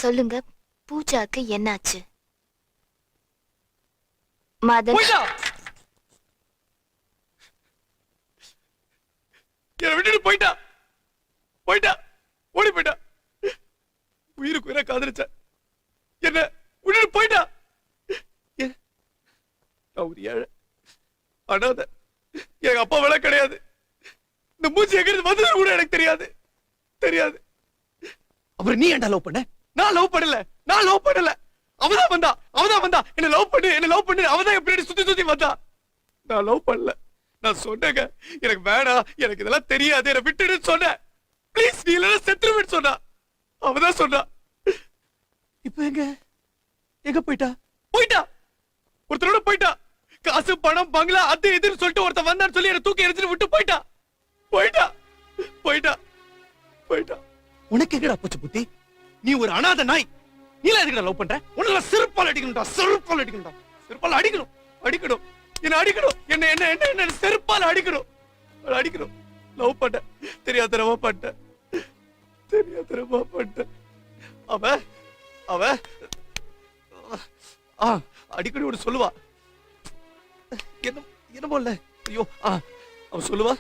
சொல்லுங்க, பூஜாக்கு என்னாச்சு? மதன் என்னை விட்டுட்டு போயிட்டா போயிட்டா ஓடி போயிட்டா. உயிருக்கு உயிரை காதலிச்ச என்ன விட்டுட்டு போயிட்டா. நான் ஒரு ஏழை அனாதை. எங்க அப்பா வேலை கிடையாது. இந்த மூச்சு எங்கிருந்து வந்தது கூட எனக்கு தெரியாது தெரியாது. அப்புறம் நீ ஏன்டா லவ் பண்ண? நான் லவ் பண்ணல. அவதான் வந்தா என்ன லவ் பண்ணு அவதான் எப்படி சுத்தி சுத்தி வந்தா. நான் லவ் பண்ணல. நான் சொன்னேங்க எனக்கு வேணாம், எனக்கு இதெல்லாம் தெரியாது, என்ன விட்டுடுன்னு சொன்னேன். ப்ளீஸ் நீ இல்லைன்னா செத்துருவேன்னு சொன்னா. அவதான் சொன்னா. இப்ப எங்க போயிட்டா ஒருத்தரோட போயிட்டா. காசு பணம் பங்களா அது இதுன்னு சொல்லிட்டு ஒருத்தன் வந்தான்னு சொல்லி என்ன தூக்கி எரிஞ்சுட்டு விட்டு போயிட்டா. உனக்கு எங்கடா போச்சு புத்தி? நீ ஒரு அனாதை நாய். நீலாம் எதுக்குடா லவ் பண்ற? உன்ன செருப்பால் அடிக்கணும்டா. செருப்பால் அடிக்கணும். என்ன செருப்பால் அடிக்கணும். லவ் பண்ண தெரியாதரமா பண்ண. அவ அடிக்கடி ஒன்று சொல்லுவா. என்ன போல ஐயோ அவ சொல்லுவா,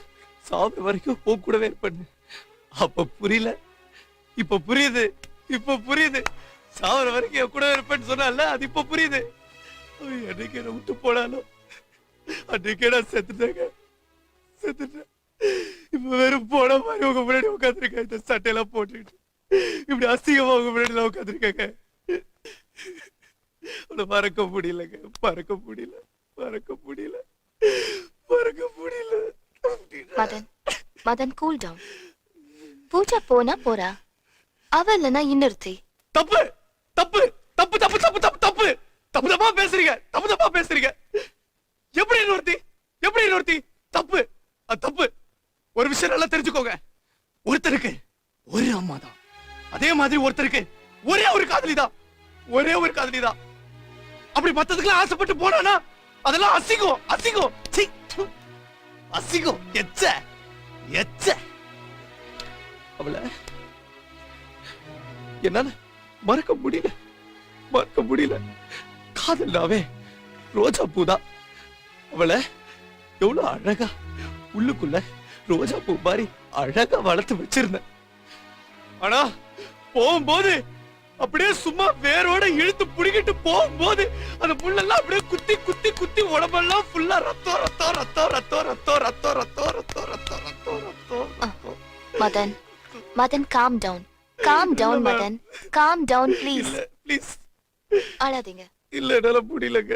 சாவு வரைக்கும் போ கூடவே இருப்பேன்னு. அப்ப புரியல, இப்ப புரியுது. சாவர வரைக்கும் என் கூட இருப்பேன்னு சொன்னால அது இப்ப புரியுது. என்னைக்கு என்ன விட்டு போனாலும் அன்னைக்கே நான் செத்துட்டேன். இப்ப வெறும் போன மாதிரி உங்க முன்னாடி உட்காந்துருக்கேன். இந்த சட்டையெல்லாம் போட்டுக்கிட்டு இப்படி அசிங்கமா உங்க முன்னாடி உட்காந்துருக்கேங்க. மறக்க முடியல. Madan cool down. பூஜா போனா போறா, அவ இல்லனா இன்னொருத்தி. தப்பு பேசுறீங்க. எப்படி இன்னொருத்தி? தப்பு. ஒரு விஷயம் நல்லா தெரிஞ்சுக்கோங்க. ஒருத்தருக்கு ஒரு அம்மா தான், அதே மாதிரி ஒருத்தருக்கு ஒரே ஒரு காதலி தான். அப்படி மத்ததுக்கெல்லாம் ஆசைப்பட்டு போனா அதெல்லாம் அசிங்கம். எச்ச அவள என்னால மறக்க முடியல. காதல்னாவே ரோஜா பூதான். அவளை எவ்வளவு அழகா உள்ளுக்குள்ள ரோஜா பூ மாதிரி அழகா வளர்த்து வச்சிருந்தேன். ஆனா போகும்போது அப்படியே சும்மா வேரோட இழுத்து புடிக்கிட்டு போகும்போது அந்த முள்ளெல்லாம் அப்படியே குத்தி உடம்பெல்லாம் ஃபுல்லா ரத்தம். Madan calm down Madan, calm down please. அழாதீங்க. இல்ல என்னால முடியலங்க.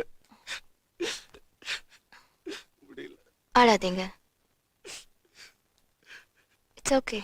அழாதீங்க. It's okay.